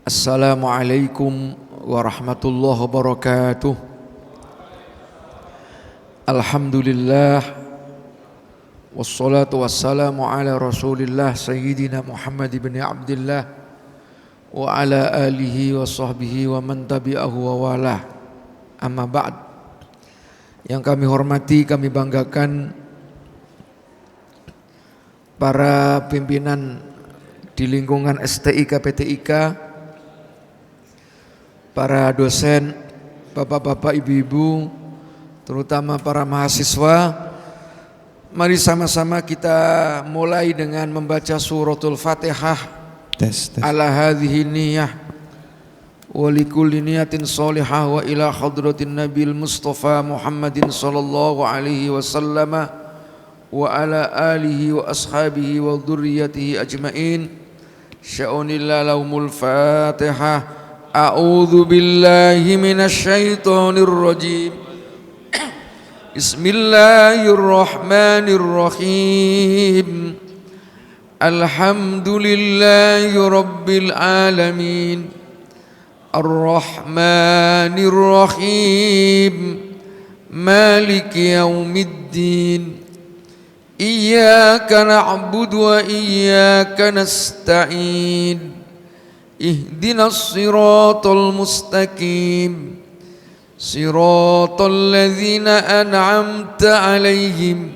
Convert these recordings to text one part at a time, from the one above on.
Assalamualaikum warahmatullahi wabarakatuh. Alhamdulillah wassalatu wassalamu ala rasulillah sayyidina Muhammad ibn Abdullah wa ala alihi wa sahbihi wa man tabi'ahu wa walah. Amma ba'd. Yang kami hormati, kami banggakan para pimpinan di lingkungan STIK PTIK, para dosen, bapak-bapak, ibu-ibu, terutama para mahasiswa. Mari sama-sama kita mulai dengan membaca suratul Fatihah. Ala hadhihi niyah wa likulli niyatin salihah wa ila hadratin Nabil Mustafa Muhammadin sallallahu alaihi wasallam wa ala alihi wa ashabihi wa dhurriyyatihi ajmain. Sya'unillah lahumul Fatihah. A'udzu billahi minasy syaithanir rajim. Bismillahirrahmanirrahim. Alhamdulillahi rabbil alamin. Arrahmanir rahim. Maliki yaumiddin. Iyyaka na'budu wa iyyaka nasta'in. Ihdinas siratal mustaqim. Siratal ladzina an'amta 'alaihim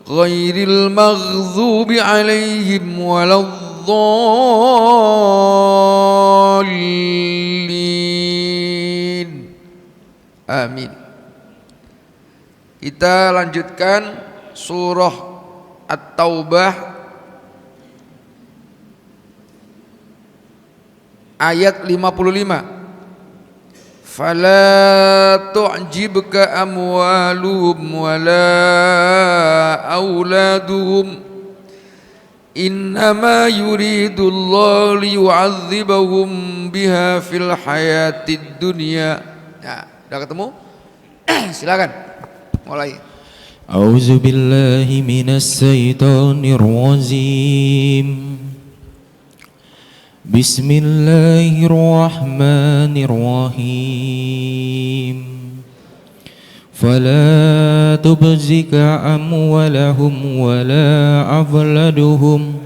ghairil maghdubi 'alaihim waladdallin. Amin. Kita lanjutkan surah At-Taubah ayat 55. Fala tu'jibka amwaluhum wala auladuhum innama yuridullahu liyu'adzibahum biha fil hayatid dunya. Nah, udah ketemu? Silakan mulai. A'udzu billahi minasy syaithanir rajim. Bismillahirrahmanirrahim. Fala tubzika amwalahum wala awladuhum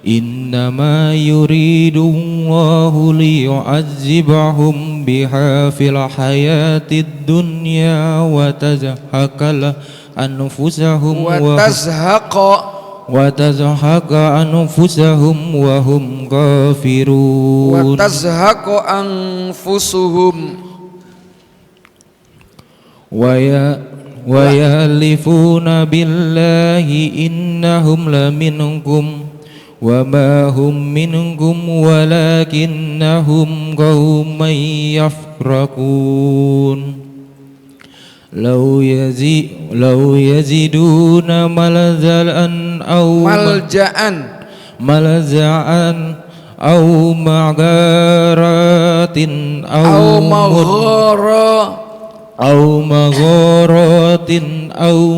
innama yuridu Allahu liyu'adzibahum biha fil hayatid dunya wa tazhaqal anfusahum wa tazhaqa anfusahum wa hum kafirun. Wa tazhaqa anfusuhum wa yalifuna billahi innahum laminkum wa ma hum minkum walakinnahum qauman yafraqun. Law yaziduna malza'an aw magharatin aw magharatin aw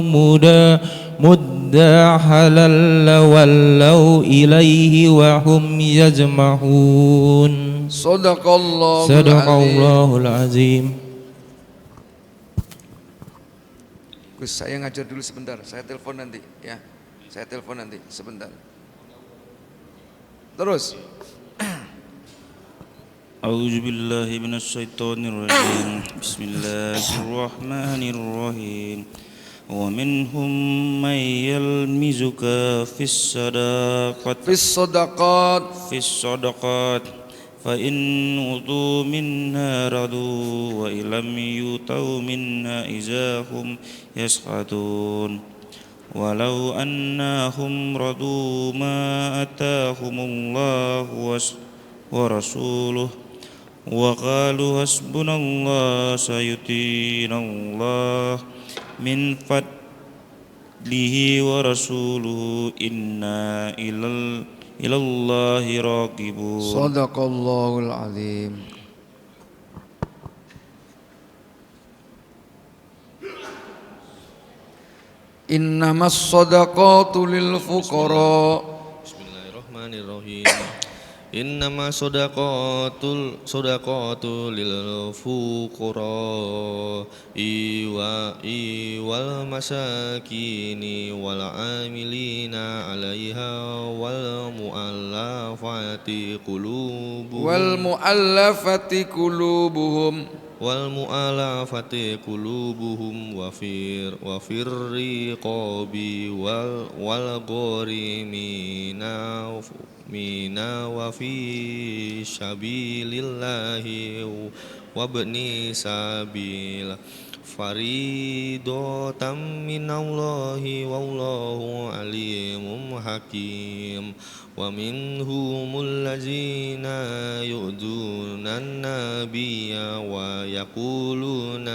muddahalal lawallaw ilaihi wa hum yajma'un. Sadaqallahul azim. Gus, saya ngajar dulu sebentar, saya telepon nanti ya. Saya telepon nanti sebentar. Terus. A'udzu billahi minasy syaithanir rajim. Bismillahirrahmanirrahim. Wa minhum may yalmizuka fis sadaqat fa in utu minha radu wa illam yutau minha izahum yas'atun walau annahum radu ma atahumullahu wa rasuluh wa qalu hasbunallahu sayutinallah min fadlihi wa rasuluhu inna ilallahi raqibun. Sadaqallahul azim. Innamas sadaqatu lil fuqara. Bismillahirrahmanirrahim. إنما صدقات للفقراء والمساكين والعاملين عليها والمؤلفة قلوبهم وفي الرقاب والغارمين وفي سبيل الله وابن سبيل فريضة من الله والله عليم حكيم ومنهم الذين يؤذون النبي ويقولون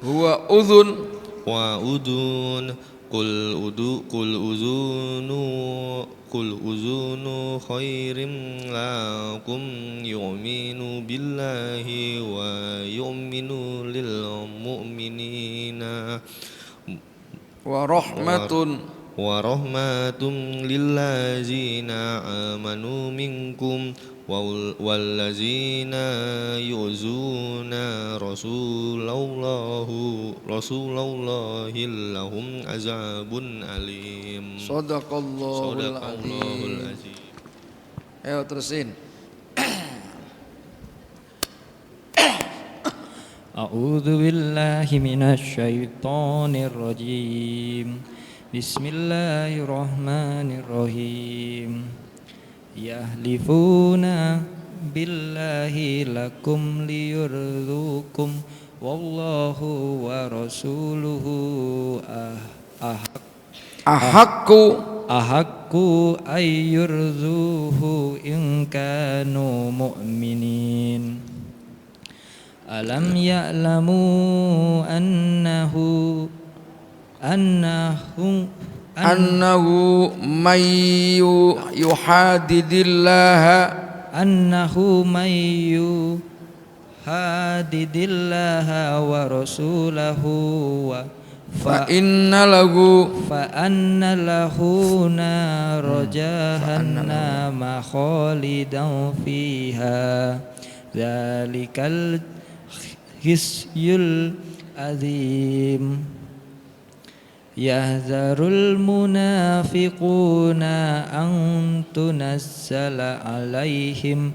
هو أذن قل أذن خير لكم يؤمن بالله ويؤمن للمؤمنين ورحمة للذين آمنوا منكم والذين يؤذون رسول الله لهم عذاب أليم. Sadaqallahul azim. Ayo terusin. A'udzu billahi minasy syaithanir rajim. Bismillahirrahmanirrahim. Yahlifuna billahi lakum liyurdukum wallahu wa rasuluhu ahakku ayyurzuhu in kanu mu'minin. Alam ya'lamu annahu man yuhadidillaha wa rasulahu fa inna lahu nara jahannama khalidan fiha dzalikal khizyul azim. Yahzarul munafiquna an tunazzala alaihim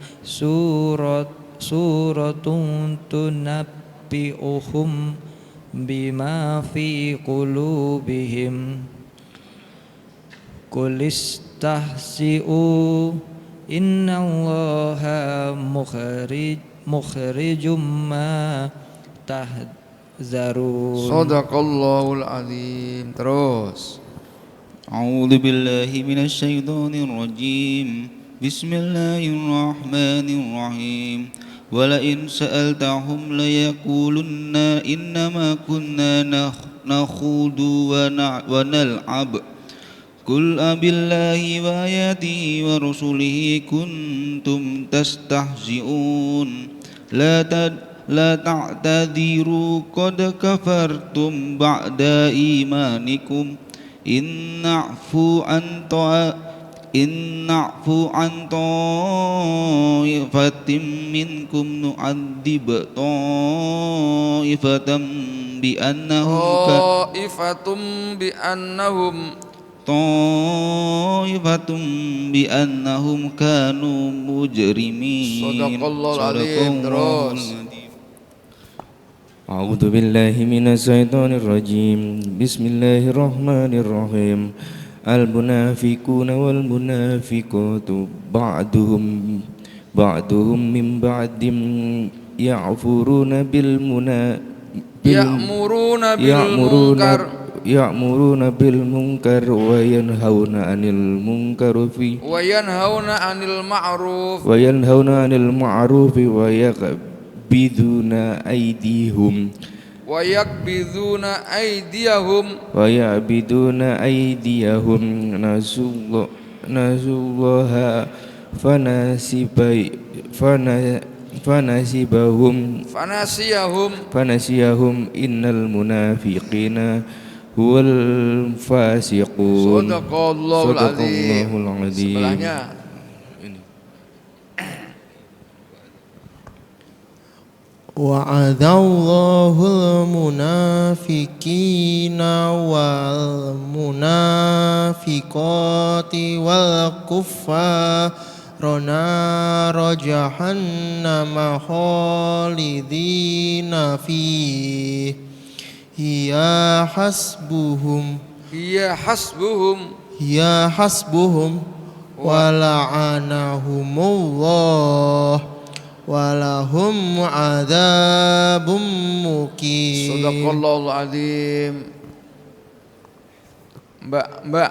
suratun tunabbi'uhum bima fi qulubihim qul istahzi'u innallaha mukhrijum ma tahzarun. Sadaqallahul azim. Terus. A'udzu billahi minasy syaithanir rajim. Bismillahirrahmanirrahim. Walain sa'altahum layaqulunna innama kunna nakhudu wa nal'ab. Qul abillahi wa ayatihi wa rasulihi kuntum tastahzi'un. La ta'tadiru qad kafartum ba'da imanikum in na'fu an ta'ifatin minkum nu'adzib ta'ifatan bi'annahum kanu mujrimin. Sadaqallahul azim. Terus. A'udzu billahi minasy syaithanir rajim. Bismillahirrahmanirrahim. Al-munafiquna wal munafiqatu ba'duhum min ba'dim ya'muruna bil munkar wa yanhauna 'anil ma'ruf wa yaqbiduna aydihum nasullaha fanasiyahum innal munafiqina huwal fasiqun. Sadaqallahul azim. Sadaqallahul azim. Sebelahnya. وعد الله المنافقين والمنافقات والكفار نار جهنم خالدين فيه هي حسبهم ولعنهم الله walahum adzabum muqim. Sadaqallahul azim. Mbak,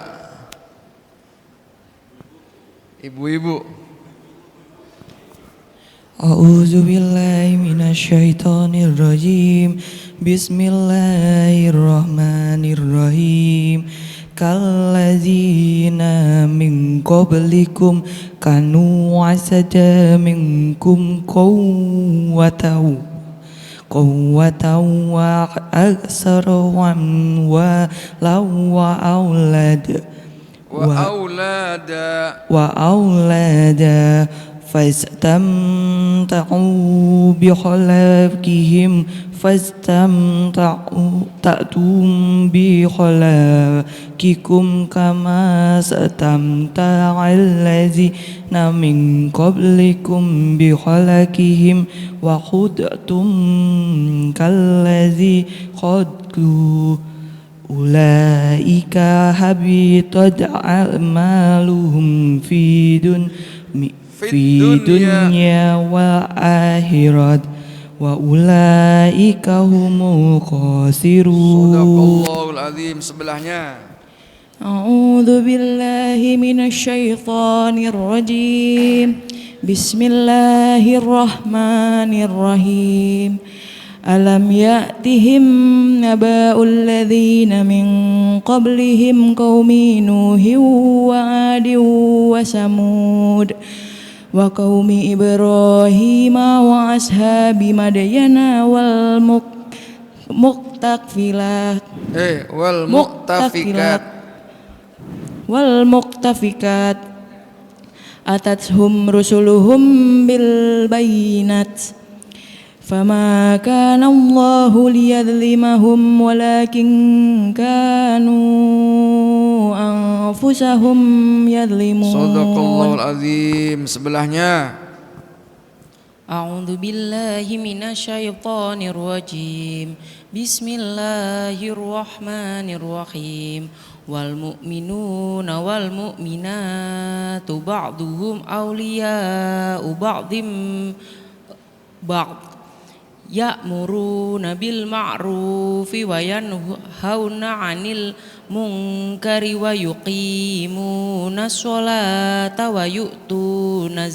ibu-ibu. A'udzu billahi minasyaitonir rajim. Bismillahirrahmanirrahim. Kalladzina min qablikum kanu asada minkum quwwatan wa aksaran wa aulada fastamta'u bi khalaqihim fastamta'tum bi khalaqikum kama satamta'al ladzina min qablikum bi khalaqihim wa khudtum kalladzi khadlu ulaika habitat a'maluhum fi dunya wal akhirat wa ulaika humul khasirun. Sadaqallahul azim. Sebelahnya. A'udzu billahi minasyaitonir rajim. Bismillahirrahmanirrahim. Alam ya'tihim naba'ul ladzina min qablihim qaumi nuhin wa 'adin wa samud wa qaumi Ibrahim wa ashabi madyana wal muqtafikat atathum rusuluhum bil bayinat fama kana Allahu liyadhlimahum walakin kanu anfusahum yadhlimun. Sadaqallahul azim. Sebelahnya. A'udzu billahi minasyaitonir rajim. Bismillahirrahmanirrahim. Wal mu'minuna wal mu'minatu ba'duhum awliya'u ba'dim ba'd ya'muruna bil ma'rufi wa yanhauna 'anil munkari wa yuqimuna sholata wa yu'tuna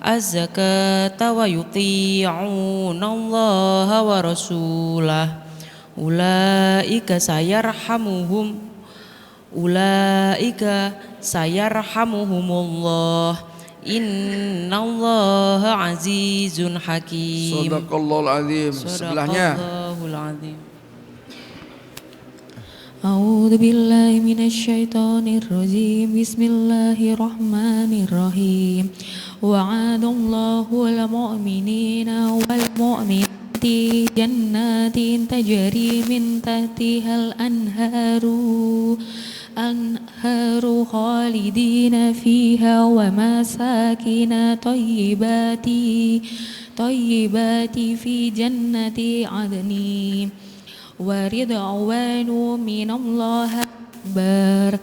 az-zakata wa yuti'una Allah wa rasulah ulaika sayarhamuhumullah innallaha azizun hakim. Sadaqallahul azim. Sebelahnya. Sadaqallahul azim. A'udzu billahi minasyaitonir rajim. Bismillahirrahmanirrahim. Wa'adallahu al mu'minina wal mu'minati jannatin tajri min tahtihal anharu khalidina fiha wa masakin tayyibati fi jannati adni wa ridwanu minallahi akbar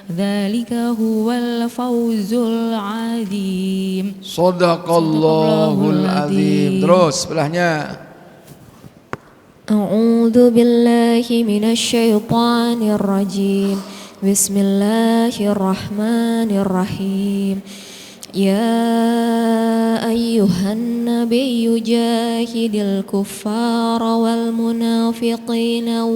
dzalika huwal fawzul azim. Sadaqallahul azim. Terus sebelahnya. A'udzu billahi minasyaitonir rajim. Bismillahirrahmanirrahim. Ya ayyuhan nabiyyu jahidil kuffara wal munafiqina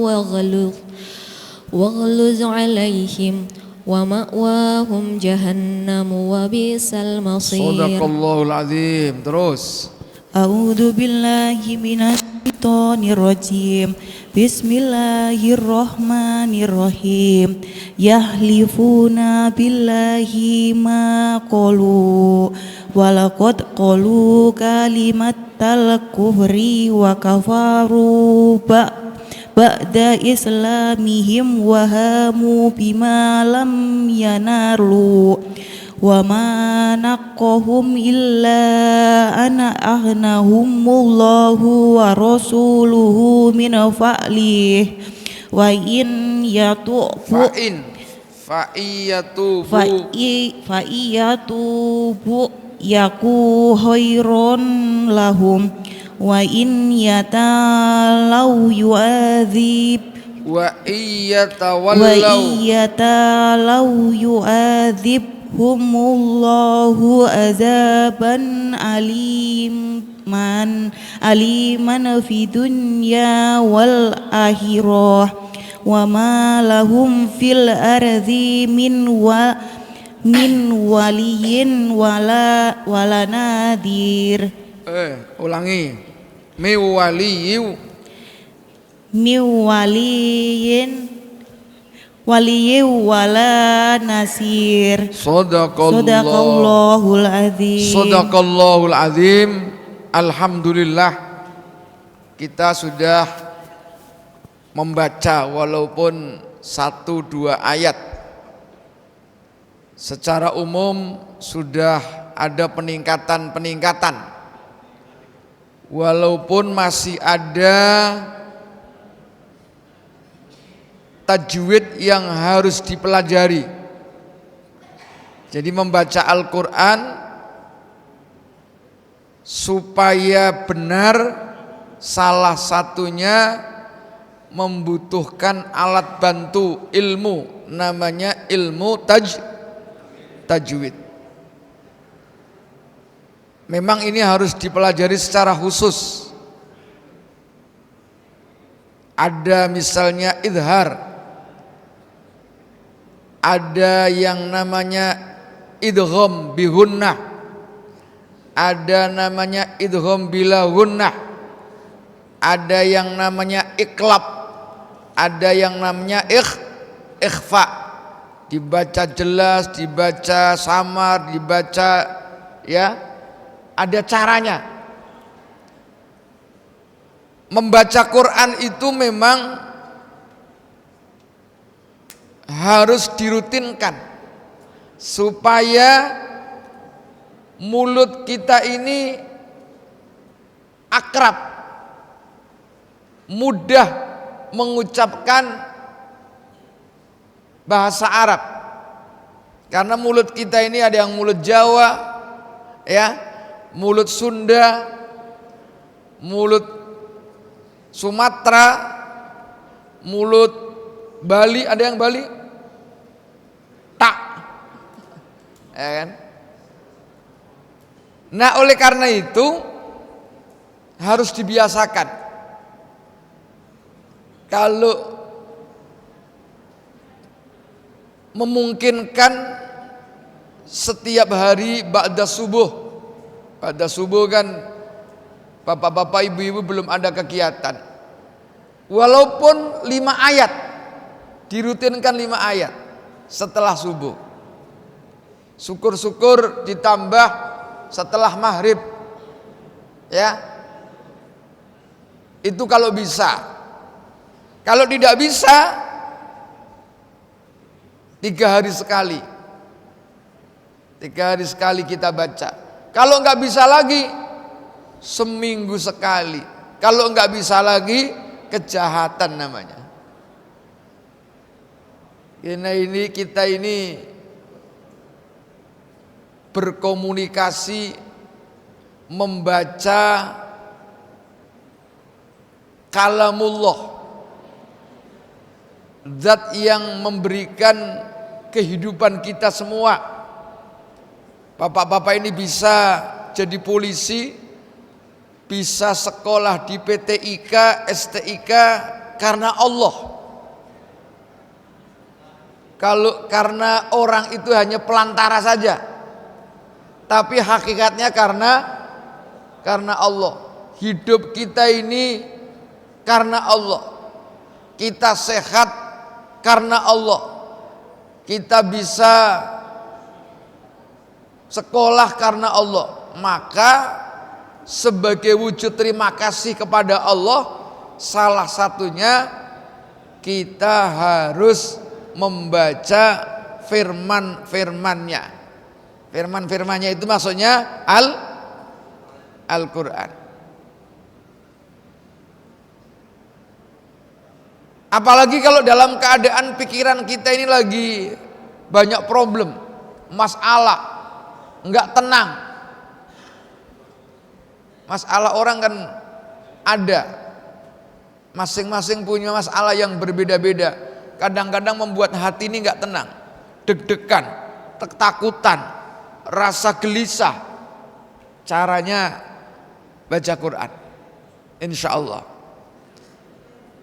waghluz 'alaihim wa ma'wahum jahannam wa bisal masir. Sadaqallahul azim. Terus. A'udzu billahi minasyaitonir rajim. Bismillahirrahmanirrahim. Yahlifuna billahi ma qalu walaqad qalu kalimatal kufri wa kafaru ba'da islamihim wa hamu bima lam yanalu wa ma naqahum illa ana aghnahumullahu wa rasuluhu min fa'lih wa in yatubu fa'iyatubu yaku khairon lahum wa in yatalau yu'adzib wa iyatalau yu'adzibhumullahu azaban aliman fi dunya wal akhirah wa ma lahum fil ardi min waliyin wala nadir. Ulangi. Miwaliyin wala nasir. Sadaqallahul azim. Sadaqallahul azim. Alhamdulillah kita sudah membaca walaupun 1-2 ayat. Secara umum sudah ada peningkatan. Walaupun masih ada tajwid yang harus dipelajari. Jadi membaca Al-Quran supaya benar salah satunya membutuhkan alat bantu ilmu, namanya ilmu tajwid. Memang ini harus dipelajari secara khusus. Ada misalnya idhar, ada yang namanya idgham bihunnah, ada namanya idgham bila hunnah, ada yang namanya iqlab, ada yang namanya ikhfa. Dibaca jelas, dibaca samar, dibaca ya, ada caranya. Membaca Quran itu memang harus dirutinkan supaya mulut kita ini akrab, mudah mengucapkan bahasa Arab. Karena mulut kita ini ada yang mulut Jawa, ya, mulut Sunda, mulut Sumatera, mulut Bali, ada yang Bali tak, ya kan? Nah, oleh karena itu harus dibiasakan. Kalau memungkinkan setiap hari ba'da subuh kan bapak-bapak ibu-ibu belum ada kegiatan, walaupun 5 ayat dirutinkan, 5 ayat setelah subuh. Syukur-syukur ditambah setelah maghrib, ya, itu kalau bisa. Kalau tidak bisa 3 hari sekali, 3 hari sekali kita baca. Kalau nggak bisa lagi seminggu sekali. Kalau nggak bisa lagi kejahatan namanya. Kita ini berkomunikasi, membaca kalamullah, zat yang memberikan kehidupan kita semua. Bapak-bapak ini bisa jadi polisi, bisa sekolah di PTIK, STIK karena Allah. Kalau karena orang itu hanya pelantara saja, tapi hakikatnya karena karena Allah. Hidup kita ini karena Allah. Kita sehat karena Allah. Kita bisa sekolah karena Allah. Maka sebagai wujud terima kasih kepada Allah, salah satunya kita harus membaca firman-firmannya. Firman-firmannya itu maksudnya Al-Quran. Apalagi kalau dalam keadaan pikiran kita ini lagi banyak problem, masalah, enggak tenang. Masalah orang kan ada, masing-masing punya masalah yang berbeda-beda. Kadang-kadang membuat hati ini enggak tenang, deg-degan, ketakutan, rasa gelisah. Caranya baca Quran, insya Allah.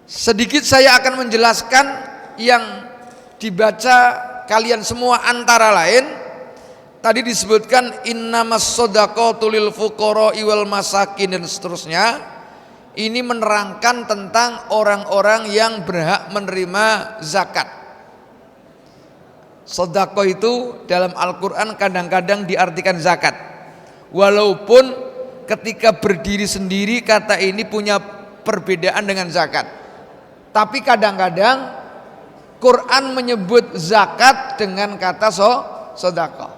Sedikit saya akan menjelaskan yang dibaca kalian semua, antara lain tadi disebutkan innamas shadaqatu lil fuqara'i wal masakin dan seterusnya. Ini menerangkan tentang orang-orang yang berhak menerima zakat. Sedekah itu dalam Al-Quran kadang-kadang diartikan zakat. Walaupun ketika berdiri sendiri kata ini punya perbedaan dengan zakat. Tapi kadang-kadang Quran menyebut zakat dengan kata sedekah.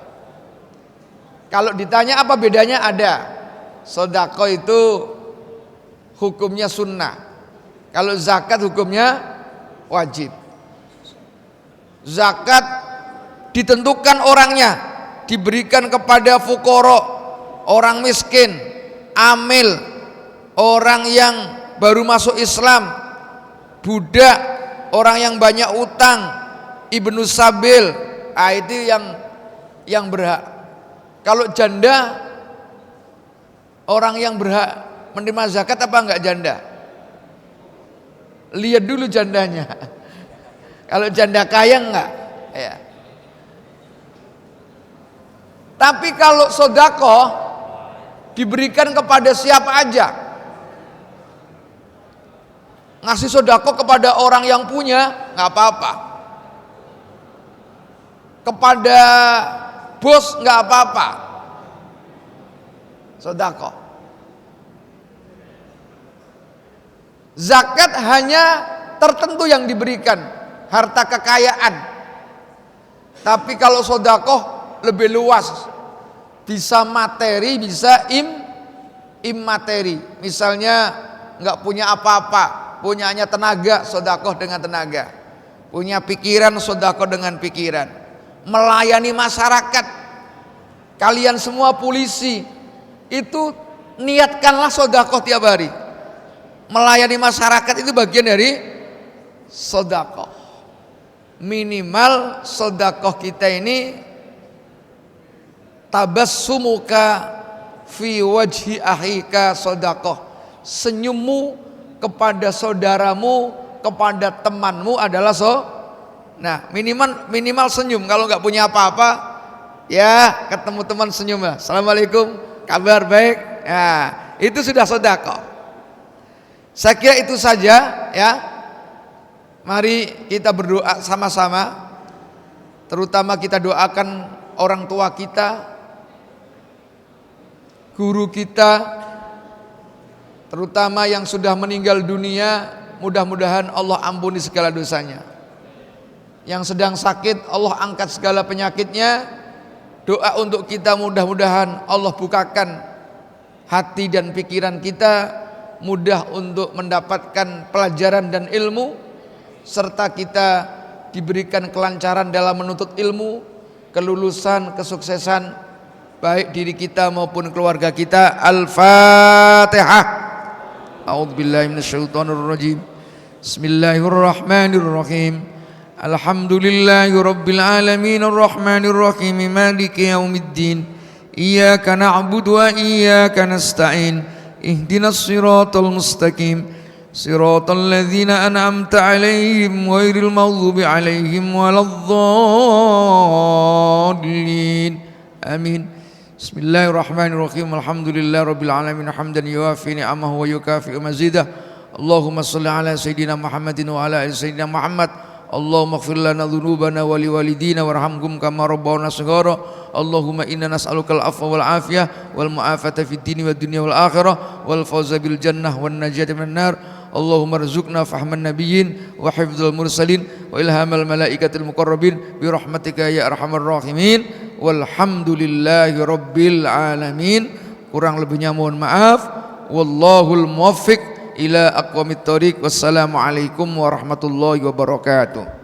Kalau ditanya apa bedanya, ada. Sedekah itu hukumnya sunnah. Kalau zakat hukumnya wajib. Zakat ditentukan orangnya, diberikan kepada fuqara, orang miskin, amil, orang yang baru masuk Islam, budak, orang yang banyak utang, ibnu sabil, itu yang berhak. Kalau janda, orang yang berhak menerima zakat apa enggak janda? Lihat dulu jandanya. Kalau janda kaya enggak? Ya. Tapi kalau sedekah diberikan kepada siapa aja. Ngasih sedekah kepada orang yang punya enggak apa-apa. Kepada bos enggak apa-apa. Sedekah. Zakat hanya tertentu yang diberikan, harta kekayaan. Tapi kalau sedekah lebih luas, bisa materi, bisa immateri. Misalnya nggak punya apa-apa, punyanya tenaga, sedekah dengan tenaga. Punya pikiran, sedekah dengan pikiran. Melayani masyarakat. Kalian semua polisi, itu niatkanlah sedekah tiap hari. Melayani masyarakat itu bagian dari sedekah. Minimal sedekah kita ini tabassumuka fi wajhi akhika sedekah. Senyummu kepada saudaramu, kepada temanmu adalah Nah, minimal senyum. Kalau nggak punya apa-apa, ya ketemu teman senyum lah. Assalamualaikum, kabar baik. Ya, itu sudah sedekah. Saya kira itu saja ya. Mari kita berdoa sama-sama. Terutama kita doakan orang tua kita, guru kita, terutama yang sudah meninggal dunia, mudah-mudahan Allah ampuni segala dosanya. Yang sedang sakit Allah angkat segala penyakitnya. Doa untuk kita, mudah-mudahan Allah bukakan hati dan pikiran kita, mudah untuk mendapatkan pelajaran dan ilmu, serta kita diberikan kelancaran dalam menuntut ilmu, kelulusan, kesuksesan baik diri kita maupun keluarga kita. Al-Fatihah. A'udzubillahi minasyaitonirrajim. Bismillahirrahmanirrahim. Alhamdulillahi rabbil alamin arrahmanir rahim maliki yaumiddin. Iyyaka na'budu wa iyyaka nasta'in. Ihdinas siratal mustaqim. Siratal ladzina an'amta 'alaihim ghairil maghdubi 'alaihim waladdallin. Amin. Bismillahirrahmanirrahim. Alhamdulillahirabbil alamin hamdan yuwafi ni'amahu wa yukafi'u mazidah. Allahumma shalli ala sayidina Muhammadin wa ala ali sayidina Muhammad. Allahumma ighfir lana dhunubana wa liwalidina warhamhum kama rabbawna shighara. Allahumma inna nas'alukal afwa wal afiyah wal mu'afata fid dini wad dunya wal akhirah wal fawza bil jannah wan najata minan nar. Allahumma rzuqna fahman nabiyyin wa hifdzal mursalin wa ilhamal malaikatil muqarrabin bi rahmatika ya arhamar rahimin. Walhamdulillahi rabbil alamin. Kurang lebihnya mohon maaf. Wallahul muwaffiq ila aqwamit thoriq. Wassalamualaikum warahmatullahi wabarakatuh.